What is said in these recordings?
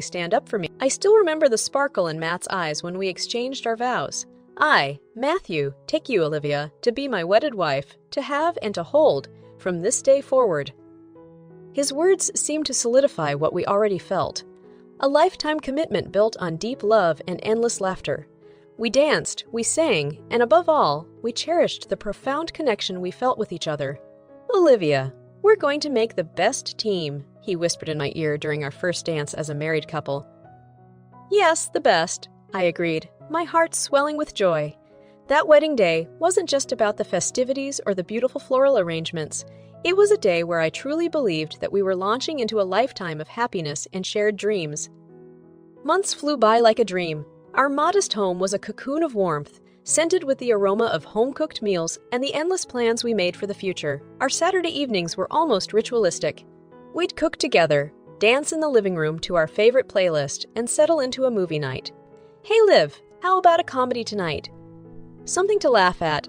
stand up for me. I still remember the sparkle in Matt's eyes when we exchanged our vows. I, Matthew, take you, Olivia, to be my wedded wife, to have and to hold, from this day forward. His words seemed to solidify what we already felt. A lifetime commitment built on deep love and endless laughter. We danced, we sang, and above all, we cherished the profound connection we felt with each other. Olivia, we're going to make the best team, he whispered in my ear during our first dance as a married couple. Yes, the best, I agreed, my heart swelling with joy. That wedding day wasn't just about the festivities or the beautiful floral arrangements. It was a day where I truly believed that we were launching into a lifetime of happiness and shared dreams. Months flew by like a dream. Our modest home was a cocoon of warmth, scented with the aroma of home-cooked meals and the endless plans we made for the future. Our Saturday evenings were almost ritualistic. We'd cook together, dance in the living room to our favorite playlist, and settle into a movie night. Hey Liv, how about a comedy tonight? Something to laugh at.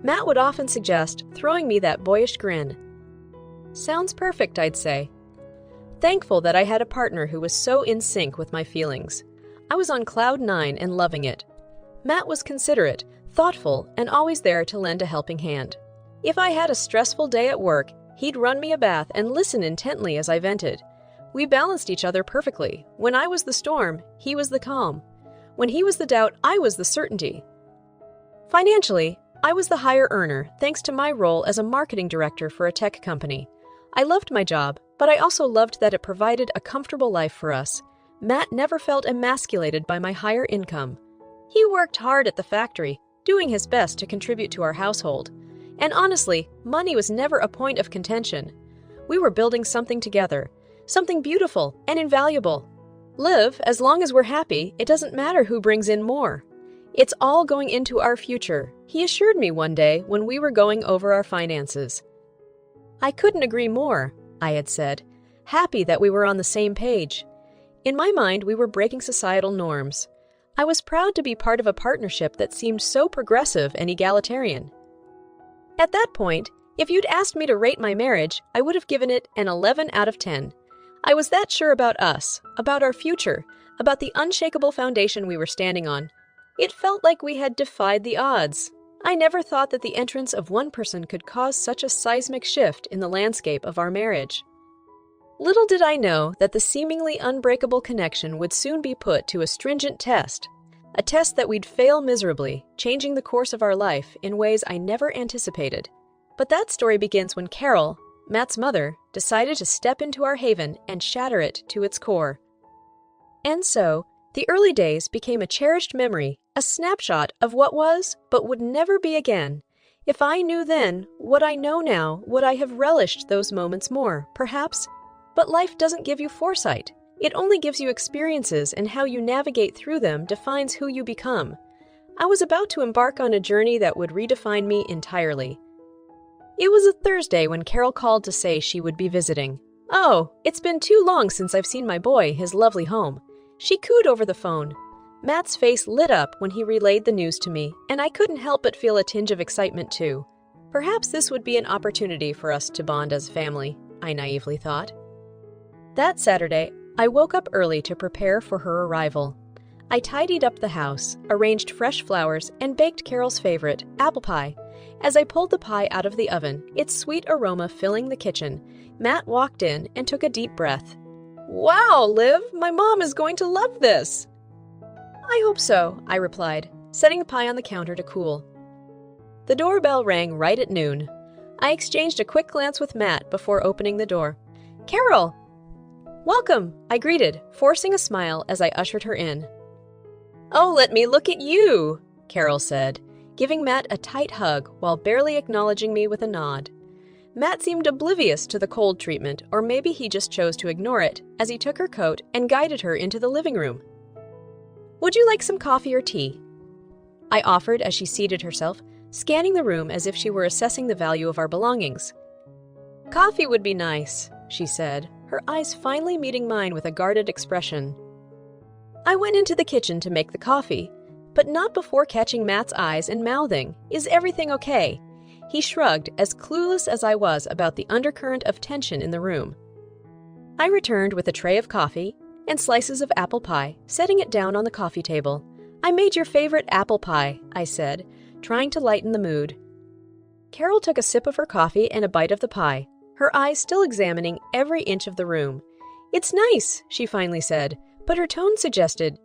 Matt would often suggest, throwing me that boyish grin. Sounds perfect, I'd say. Thankful that I had a partner who was so in sync with my feelings. I was on cloud 9 and loving it. Matt was considerate, thoughtful, and always there to lend a helping hand. If I had a stressful day at work, he'd run me a bath and listen intently as I vented. We balanced each other perfectly. When I was the storm, he was the calm. When he was the doubt, I was the certainty. Financially, I was the higher earner thanks to my role as a marketing director for a tech company. I loved my job, but I also loved that it provided a comfortable life for us. Matt never felt emasculated by my higher income. He worked hard at the factory, doing his best to contribute to our household. And honestly, money was never a point of contention. We were building something together, something beautiful and invaluable. Liv, as long as we're happy, it doesn't matter who brings in more. It's all going into our future, he assured me one day when we were going over our finances. I couldn't agree more, I had said, happy that we were on the same page. In my mind, we were breaking societal norms. I was proud to be part of a partnership that seemed so progressive and egalitarian. At that point, if you'd asked me to rate my marriage, I would have given it an 11 out of 10. I was that sure about us, about our future, about the unshakable foundation we were standing on. It felt like we had defied the odds. I never thought that the entrance of one person could cause such a seismic shift in the landscape of our marriage. Little did I know that the seemingly unbreakable connection would soon be put to a stringent test, a test that we'd fail miserably, changing the course of our life in ways I never anticipated. But that story begins when Carol, Matt's mother, decided to step into our haven and shatter it to its core. And so, the early days became a cherished memory, a snapshot of what was, but would never be again. If I knew then what I know now, would I have relished those moments more, perhaps? But life doesn't give you foresight. It only gives you experiences, and how you navigate through them defines who you become. I was about to embark on a journey that would redefine me entirely. It was a Thursday when Carol called to say she would be visiting. Oh, it's been too long since I've seen my boy, his lovely home. She cooed over the phone. Matt's face lit up when he relayed the news to me, and I couldn't help but feel a tinge of excitement too. Perhaps this would be an opportunity for us to bond as family, I naively thought. That Saturday, I woke up early to prepare for her arrival. I tidied up the house, arranged fresh flowers, and baked Carol's favorite, apple pie. As I pulled the pie out of the oven, its sweet aroma filling the kitchen, Matt walked in and took a deep breath. Wow, Liv, my mom is going to love this! I hope so, I replied, setting the pie on the counter to cool. The doorbell rang right at noon. I exchanged a quick glance with Matt before opening the door. Carol! Welcome, I greeted, forcing a smile as I ushered her in. Oh, let me look at you, Carol said, giving Matt a tight hug while barely acknowledging me with a nod. Matt seemed oblivious to the cold treatment, or maybe he just chose to ignore it, as he took her coat and guided her into the living room. Would you like some coffee or tea? I offered as she seated herself, scanning the room as if she were assessing the value of our belongings. Coffee would be nice, she said, her eyes finally meeting mine with a guarded expression. I went into the kitchen to make the coffee, but not before catching Matt's eyes and mouthing, "Is everything okay?" He shrugged, as clueless as I was about the undercurrent of tension in the room. I returned with a tray of coffee, and slices of apple pie, setting it down on the coffee table. "I made your favorite apple pie," I said, trying to lighten the mood. Carol took a sip of her coffee and a bite of the pie, her eyes still examining every inch of the room. "It's nice," she finally said, but her tone suggested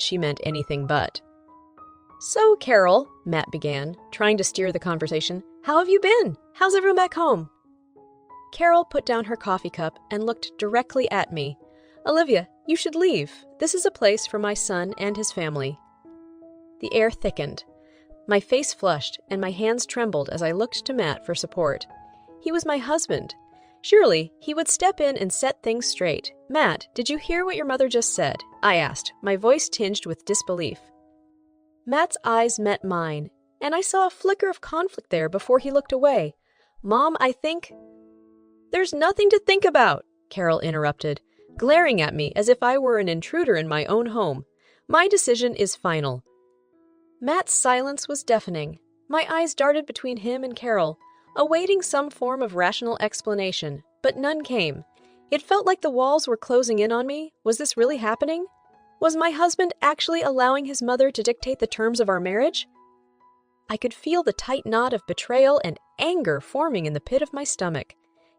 she meant anything but. "So, Carol," Matt began, trying to steer the conversation, "how have you been? How's everyone back home?" Carol put down her coffee cup and looked directly at me. "Olivia, you should leave. This is a place for my son and his family." The air thickened. My face flushed and my hands trembled as I looked to Matt for support. He was my husband. Surely, he would step in and set things straight. "Matt, did you hear what your mother just said?" I asked, my voice tinged with disbelief. Matt's eyes met mine, and I saw a flicker of conflict there before he looked away. "Mom, I think—" "There's nothing to think about," Carol interrupted, glaring at me as if I were an intruder in my own home. "My decision is final." Matt's silence was deafening. My eyes darted between him and Carol, awaiting some form of rational explanation, but none came. It felt like the walls were closing in on me. Was this really happening? Was my husband actually allowing his mother to dictate the terms of our marriage? I could feel the tight knot of betrayal and anger forming in the pit of my stomach.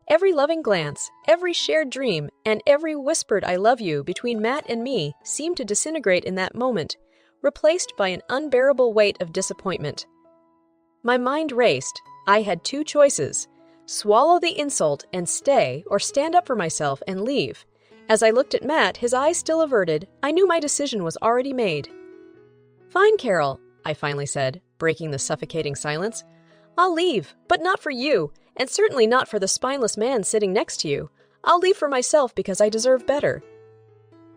Every loving glance, every shared dream, and every whispered "I love you" between Matt and me seemed to disintegrate in that moment, replaced by an unbearable weight of disappointment. My mind raced. I had two choices: swallow the insult and stay, or stand up for myself and leave. As I looked at Matt, his eyes still averted, I knew my decision was already made. "Fine, Carol," I finally said, breaking the suffocating silence. "I'll leave, but not for you, and certainly not for the spineless man sitting next to you. I'll leave for myself because I deserve better."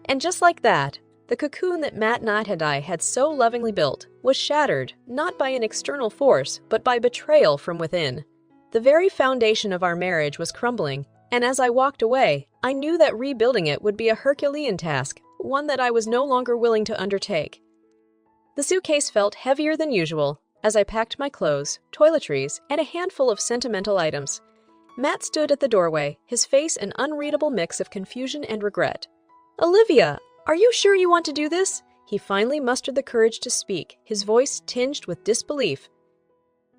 And just like that, the cocoon that Matt and I had so lovingly built was shattered, not by an external force, but by betrayal from within. The very foundation of our marriage was crumbling, and as I walked away, I knew that rebuilding it would be a Herculean task, one that I was no longer willing to undertake. The suitcase felt heavier than usual as I packed my clothes, toiletries, and a handful of sentimental items. Matt stood at the doorway, his face an unreadable mix of confusion and regret. "Olivia, are you sure you want to do this?" He finally mustered the courage to speak, his voice tinged with disbelief.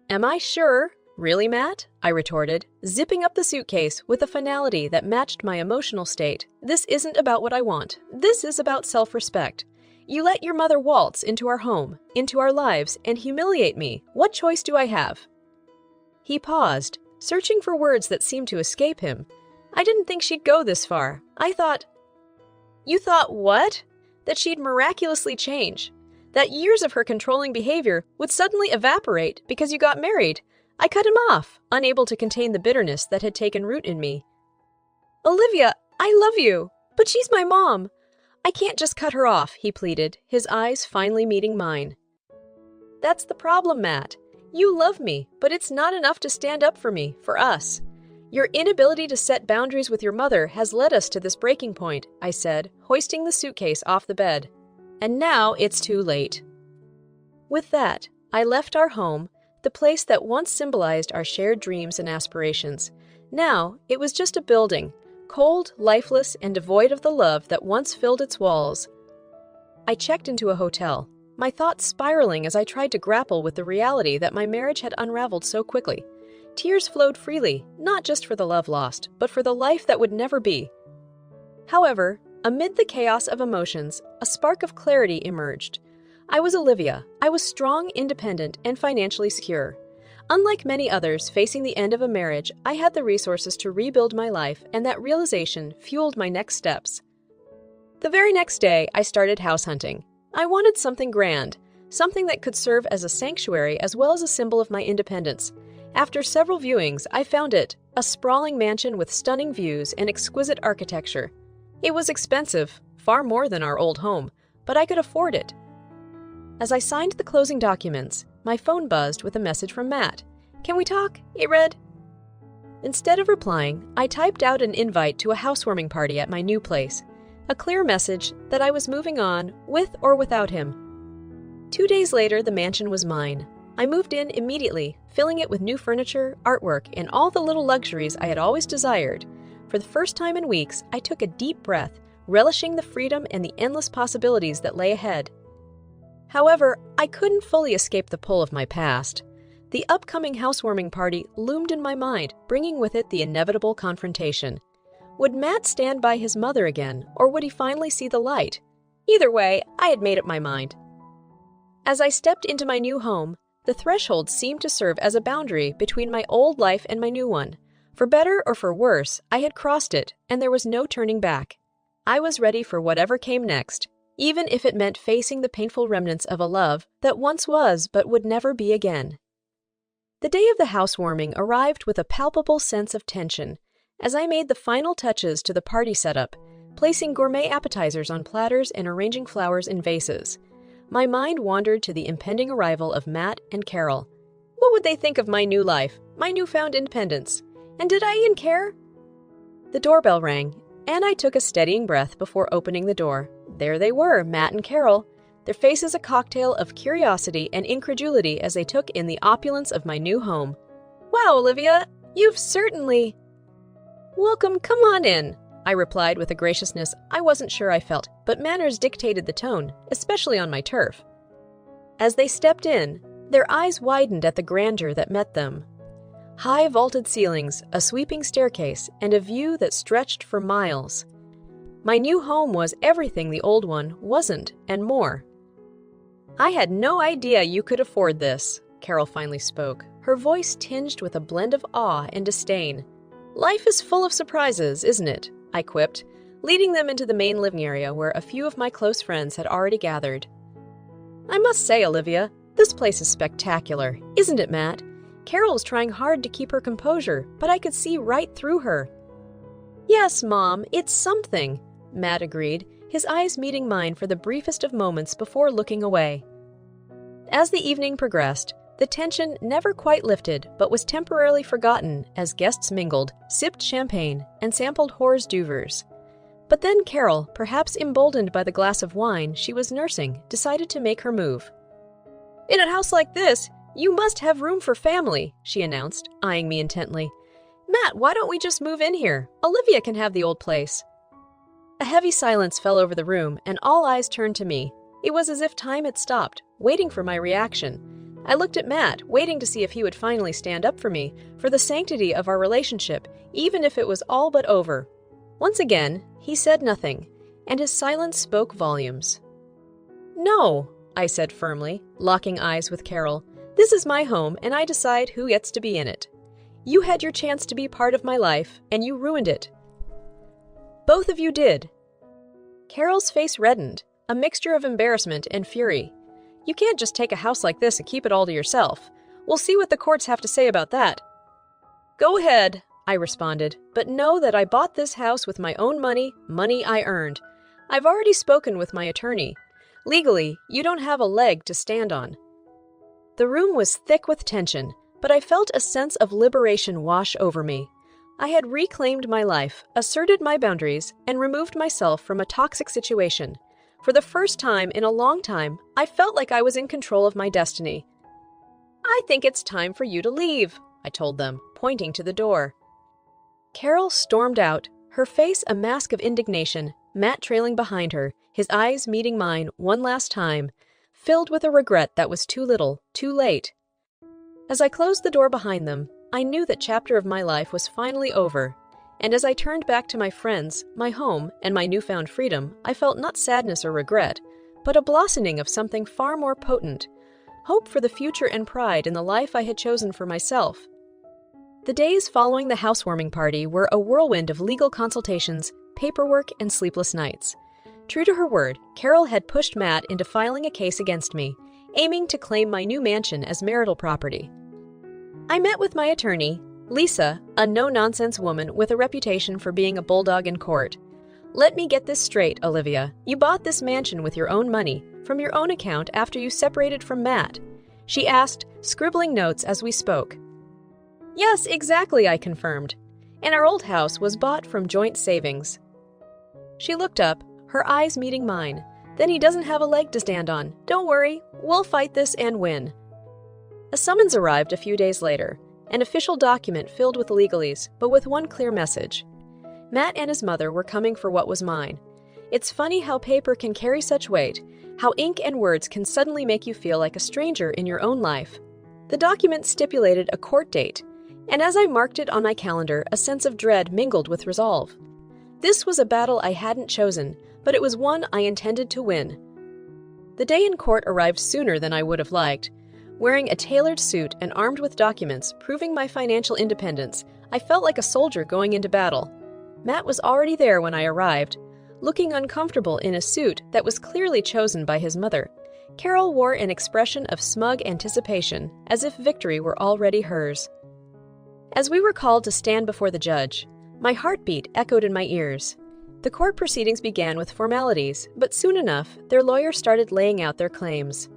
"Am I sure? Really, Matt?" I retorted, zipping up the suitcase with a finality that matched my emotional state. "This isn't about what I want. This is about self-respect. You let your mother waltz into our home, into our lives, and humiliate me. What choice do I have?" He paused, searching for words that seemed to escape him. I didn't think she'd go this far. I thought... "You thought what?" "That she'd miraculously change. That years of her controlling behavior would suddenly evaporate because you got married." I cut him off, unable to contain the bitterness that had taken root in me. "Olivia, I love you, but she's my mom. I can't just cut her off," he pleaded, his eyes finally meeting mine. "That's the problem, Matt. You love me, but it's not enough to stand up for me, for us. Your inability to set boundaries with your mother has led us to this breaking point," I said, hoisting the suitcase off the bed. "And now it's too late." With that, I left our home, the place that once symbolized our shared dreams and aspirations. Now, it was just a building, cold, lifeless, and devoid of the love that once filled its walls. I checked into a hotel, my thoughts spiraling as I tried to grapple with the reality that my marriage had unraveled so quickly. Tears flowed freely, not just for the love lost, but for the life that would never be. However, amid the chaos of emotions, a spark of clarity emerged. I was Olivia. I was strong, independent, and financially secure. Unlike many others facing the end of a marriage, I had the resources to rebuild my life, and that realization fueled my next steps. The very next day, I started house hunting. I wanted something grand, something that could serve as a sanctuary as well as a symbol of my independence. After several viewings, I found it, a sprawling mansion with stunning views and exquisite architecture. It was expensive, far more than our old home, but I could afford it. As I signed the closing documents, my phone buzzed with a message from Matt. "Can we talk?" it read. Instead of replying, I typed out an invite to a housewarming party at my new place, a clear message that I was moving on, with or without him. 2 days later, the mansion was mine. I moved in immediately, filling it with new furniture, artwork, and all the little luxuries I had always desired. For the first time in weeks, I took a deep breath, relishing the freedom and the endless possibilities that lay ahead. However, I couldn't fully escape the pull of my past. The upcoming housewarming party loomed in my mind, bringing with it the inevitable confrontation. Would Matt stand by his mother again, or would he finally see the light? Either way, I had made up my mind. As I stepped into my new home, the threshold seemed to serve as a boundary between my old life and my new one. For better or for worse, I had crossed it, and there was no turning back. I was ready for whatever came next, even if it meant facing the painful remnants of a love that once was but would never be again. The day of the housewarming arrived with a palpable sense of tension, as I made the final touches to the party setup, placing gourmet appetizers on platters and arranging flowers in vases. My mind wandered to the impending arrival of Matt and Carol. What would they think of my new life, my newfound independence? And did I even care? The doorbell rang, and I took a steadying breath before opening the door. There they were, Matt and Carol, their faces a cocktail of curiosity and incredulity as they took in the opulence of my new home. "Wow, Olivia, you've certainly—" "Welcome, come on in," I replied with a graciousness I wasn't sure I felt, but manners dictated the tone, especially on my turf. As they stepped in, their eyes widened at the grandeur that met them. High vaulted ceilings, a sweeping staircase, and a view that stretched for miles. My new home was everything the old one wasn't, and more. "I had no idea you could afford this," Carol finally spoke, her voice tinged with a blend of awe and disdain. "Life is full of surprises, isn't it?" I quipped, leading them into the main living area where a few of my close friends had already gathered. "I must say, Olivia, this place is spectacular, isn't it, Matt? Carol's trying hard to keep her composure, but I could see right through her." "Yes, Mom, it's something," Matt agreed, his eyes meeting mine for the briefest of moments before looking away. As the evening progressed, the tension never quite lifted but was temporarily forgotten as guests mingled, sipped champagne, and sampled hors d'oeuvres. But then Carol, perhaps emboldened by the glass of wine she was nursing, decided to make her move. "In a house like this, you must have room for family," she announced, eyeing me intently. "Matt, why don't we just move in here? Olivia can have the old place." A heavy silence fell over the room, and all eyes turned to me. It was as if time had stopped, waiting for my reaction. I looked at Matt, waiting to see if he would finally stand up for me, for the sanctity of our relationship, even if it was all but over. Once again, he said nothing, and his silence spoke volumes. "No," I said firmly, locking eyes with Carol. "This is my home, and I decide who gets to be in it. You had your chance to be part of my life, and you ruined it. Both of you did." Carol's face reddened, a mixture of embarrassment and fury. "You can't just take a house like this and keep it all to yourself. We'll see what the courts have to say about that." "Go ahead," I responded, "but know that I bought this house with my own money I earned. I've already spoken with my attorney. Legally, you don't have a leg to stand on." The room was thick with tension, but I felt a sense of liberation wash over me. I had reclaimed my life, asserted my boundaries, and removed myself from a toxic situation. For the first time in a long time, I felt like I was in control of my destiny. "I think it's time for you to leave," I told them, pointing to the door. Carol stormed out, her face a mask of indignation, Matt trailing behind her, his eyes meeting mine one last time, filled with a regret that was too little, too late. As I closed the door behind them, I knew that chapter of my life was finally over, and as I turned back to my friends, my home, and my newfound freedom, I felt not sadness or regret, but a blossoming of something far more potent, hope for the future and pride in the life I had chosen for myself. The days following the housewarming party were a whirlwind of legal consultations, paperwork, and sleepless nights. True to her word, Carol had pushed Matt into filing a case against me, aiming to claim my new mansion as marital property. I met with my attorney, Lisa, a no-nonsense woman with a reputation for being a bulldog in court. "Let me get this straight, Olivia. You bought this mansion with your own money, from your own account after you separated from Matt?" she asked, scribbling notes as we spoke. "Yes, exactly," I confirmed. "And our old house was bought from joint savings." She looked up, her eyes meeting mine. "Then he doesn't have a leg to stand on. Don't worry, we'll fight this and win." A summons arrived a few days later, an official document filled with legalese, but with one clear message. Matt and his mother were coming for what was mine. It's funny how paper can carry such weight, how ink and words can suddenly make you feel like a stranger in your own life. The document stipulated a court date, and as I marked it on my calendar, a sense of dread mingled with resolve. This was a battle I hadn't chosen, but it was one I intended to win. The day in court arrived sooner than I would have liked. Wearing a tailored suit and armed with documents proving my financial independence, I felt like a soldier going into battle. Matt was already there when I arrived, looking uncomfortable in a suit that was clearly chosen by his mother. Carol wore an expression of smug anticipation, as if victory were already hers. As we were called to stand before the judge, my heartbeat echoed in my ears. The court proceedings began with formalities, but soon enough, their lawyer started laying out their claims.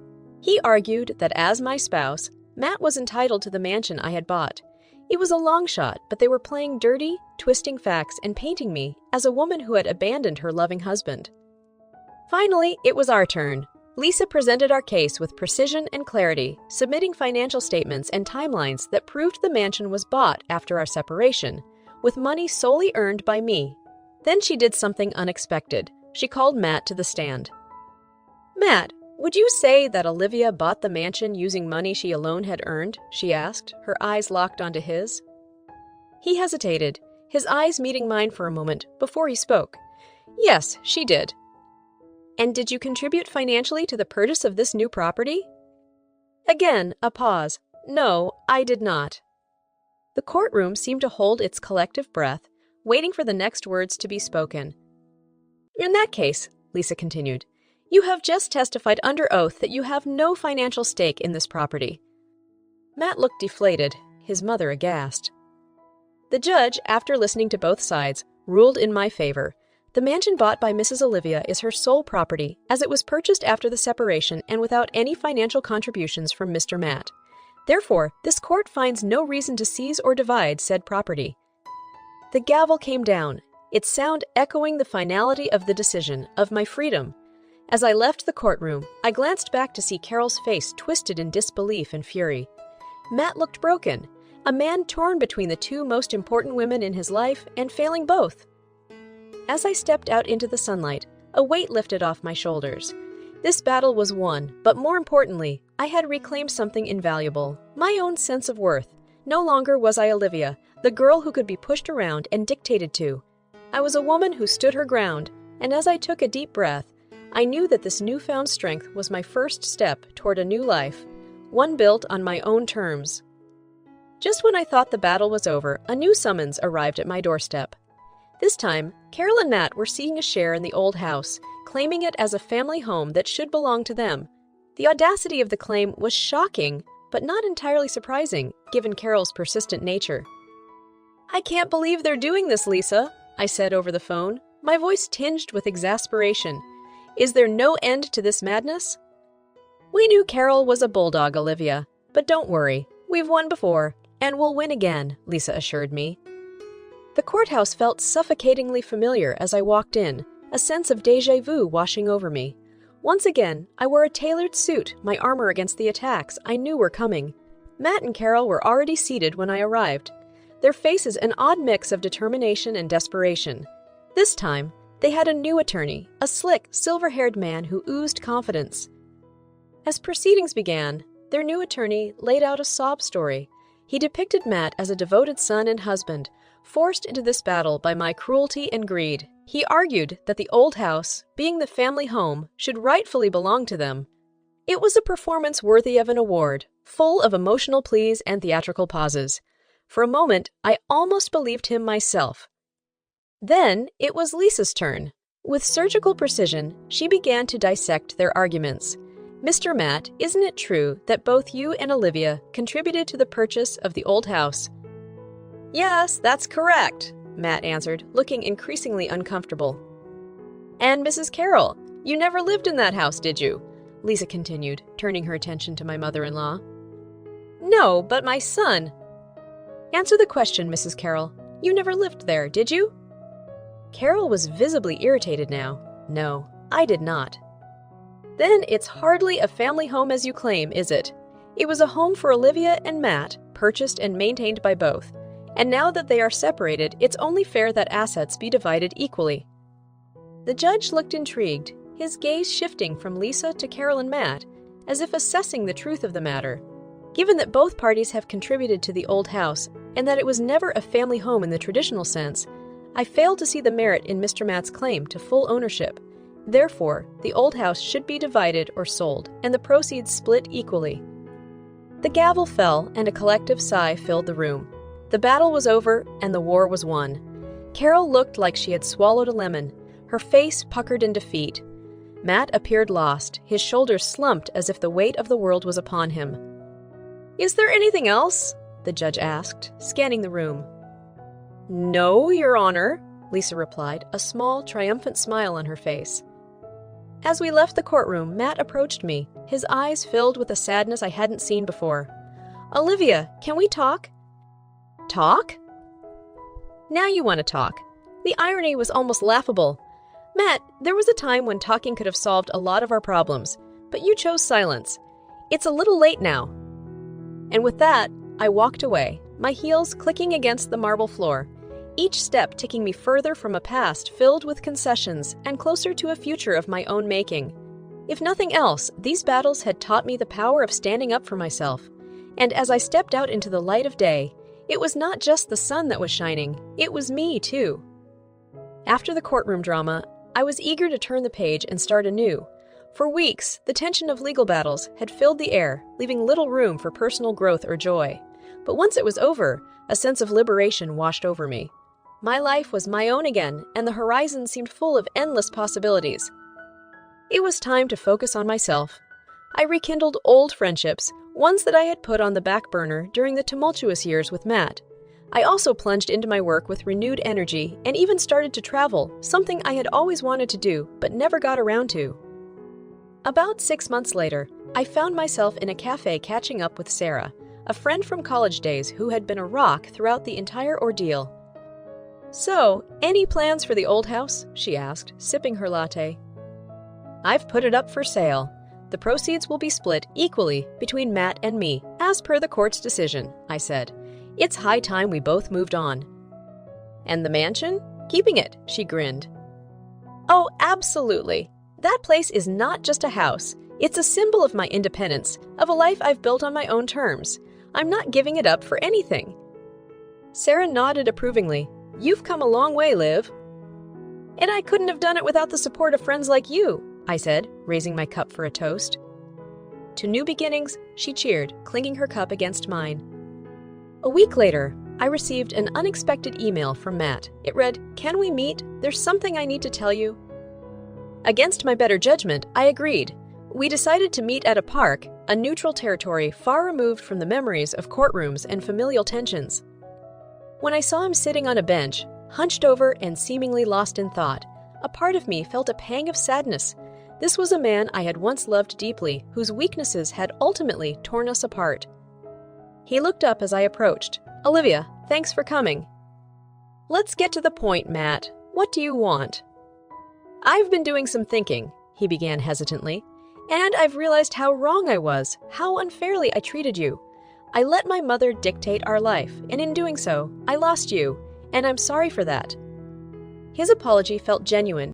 He argued that as my spouse, Matt was entitled to the mansion I had bought. It was a long shot, but they were playing dirty, twisting facts and painting me as a woman who had abandoned her loving husband. Finally, it was our turn. Lisa presented our case with precision and clarity, submitting financial statements and timelines that proved the mansion was bought after our separation, with money solely earned by me. Then she did something unexpected. She called Matt to the stand. "Matt, would you say that Olivia bought the mansion using money she alone had earned?" she asked, her eyes locked onto his. He hesitated, his eyes meeting mine for a moment before he spoke. "Yes, she did." "And did you contribute financially to the purchase of this new property?" Again, a pause. "No, I did not." The courtroom seemed to hold its collective breath, waiting for the next words to be spoken. "In that case," Lisa continued, "you have just testified under oath that you have no financial stake in this property." Matt looked deflated, his mother aghast. The judge, after listening to both sides, ruled in my favor. The mansion bought by Mrs. Olivia is her sole property, as it was purchased after the separation and without any financial contributions from Mr. Matt. Therefore, this court finds no reason to seize or divide said property. The gavel came down, its sound echoing the finality of the decision, of my freedom. As I left the courtroom, I glanced back to see Carol's face twisted in disbelief and fury. Matt looked broken, a man torn between the two most important women in his life and failing both. As I stepped out into the sunlight, a weight lifted off my shoulders. This battle was won, but more importantly, I had reclaimed something invaluable, my own sense of worth. No longer was I Olivia, the girl who could be pushed around and dictated to. I was a woman who stood her ground, and as I took a deep breath, I knew that this newfound strength was my first step toward a new life, one built on my own terms. Just when I thought the battle was over, a new summons arrived at my doorstep. This time, Carol and Matt were seeking a share in the old house, claiming it as a family home that should belong to them. The audacity of the claim was shocking, but not entirely surprising, given Carol's persistent nature. "I can't believe they're doing this, Lisa," I said over the phone, my voice tinged with exasperation. "Is there no end to this madness?" "We knew Carol was a bulldog, Olivia, but don't worry, we've won before, and we'll win again," Lisa assured me. The courthouse felt suffocatingly familiar as I walked in, a sense of déjà vu washing over me. Once again, I wore a tailored suit, my armor against the attacks I knew were coming. Matt and Carol were already seated when I arrived, their faces an odd mix of determination and desperation. This time, they had a new attorney, a slick, silver-haired man who oozed confidence. As proceedings began, their new attorney laid out a sob story. He depicted Matt as a devoted son and husband, forced into this battle by my cruelty and greed. He argued that the old house, being the family home, should rightfully belong to them. It was a performance worthy of an award, full of emotional pleas and theatrical pauses. For a moment, I almost believed him myself. Then it was Lisa's turn. With surgical precision, she began to dissect their arguments. "Mr. Matt, isn't it true that both you and Olivia contributed to the purchase of the old house?" "Yes, that's correct," Matt answered, looking increasingly uncomfortable. "And Mrs. Carroll, you never lived in that house, did you?" Lisa continued, turning her attention to my mother-in-law. "No, but my son—" "Answer the question, Mrs. Carroll. You never lived there, did you?" Carol was visibly irritated now. "No, I did not." "Then it's hardly a family home as you claim, is it? It was a home for Olivia and Matt, purchased and maintained by both. And now that they are separated, it's only fair that assets be divided equally." The judge looked intrigued, his gaze shifting from Lisa to Carol and Matt, as if assessing the truth of the matter. Given that both parties have contributed to the old house, and that it was never a family home in the traditional sense, I failed to see the merit in Mr. Matt's claim to full ownership. Therefore, the old house should be divided or sold, and the proceeds split equally. The gavel fell, and a collective sigh filled the room. The battle was over, and the war was won. Carol looked like she had swallowed a lemon, her face puckered in defeat. Matt appeared lost, his shoulders slumped as if the weight of the world was upon him. "Is there anything else?" the judge asked, scanning the room. "No, Your Honor," Lisa replied, a small, triumphant smile on her face. As we left the courtroom, Matt approached me, his eyes filled with a sadness I hadn't seen before. "Olivia, can we talk?" "Talk?" "Now you want to talk." The irony was almost laughable. "Matt, there was a time when talking could have solved a lot of our problems, but you chose silence. It's a little late now." And with that, I walked away, my heels clicking against the marble floor, each step taking me further from a past filled with concessions and closer to a future of my own making. If nothing else, these battles had taught me the power of standing up for myself. And as I stepped out into the light of day, it was not just the sun that was shining, it was me too. After the courtroom drama, I was eager to turn the page and start anew. For weeks, the tension of legal battles had filled the air, leaving little room for personal growth or joy. But once it was over, a sense of liberation washed over me. My life was my own again, and the horizon seemed full of endless possibilities. It was time to focus on myself. I rekindled old friendships, ones that I had put on the back burner during the tumultuous years with Matt. I also plunged into my work with renewed energy and even started to travel, something I had always wanted to do but never got around to. About 6 months later, I found myself in a cafe catching up with Sarah, a friend from college days who had been a rock throughout the entire ordeal. "So, any plans for the old house?" she asked, sipping her latte. "I've put it up for sale. The proceeds will be split equally between Matt and me, as per the court's decision," I said. "It's high time we both moved on." "And the mansion? Keeping it," she grinned. "Oh, absolutely. That place is not just a house. It's a symbol of my independence, of a life I've built on my own terms. I'm not giving it up for anything." Sarah nodded approvingly. "You've come a long way, Liv." "And I couldn't have done it without the support of friends like you," I said, raising my cup for a toast. "To new beginnings," she cheered, clinging her cup against mine. A week later, I received an unexpected email from Matt. It read, "Can we meet? There's something I need to tell you." Against my better judgment, I agreed. We decided to meet at a park, a neutral territory far removed from the memories of courtrooms and familial tensions. When I saw him sitting on a bench, hunched over and seemingly lost in thought, a part of me felt a pang of sadness. This was a man I had once loved deeply, whose weaknesses had ultimately torn us apart. He looked up as I approached. "Olivia, thanks for coming." "Let's get to the point, Matt. What do you want?" "I've been doing some thinking," he began hesitantly, "and I've realized how wrong I was, how unfairly I treated you. I let my mother dictate our life, and in doing so, I lost you, and I'm sorry for that." His apology felt genuine,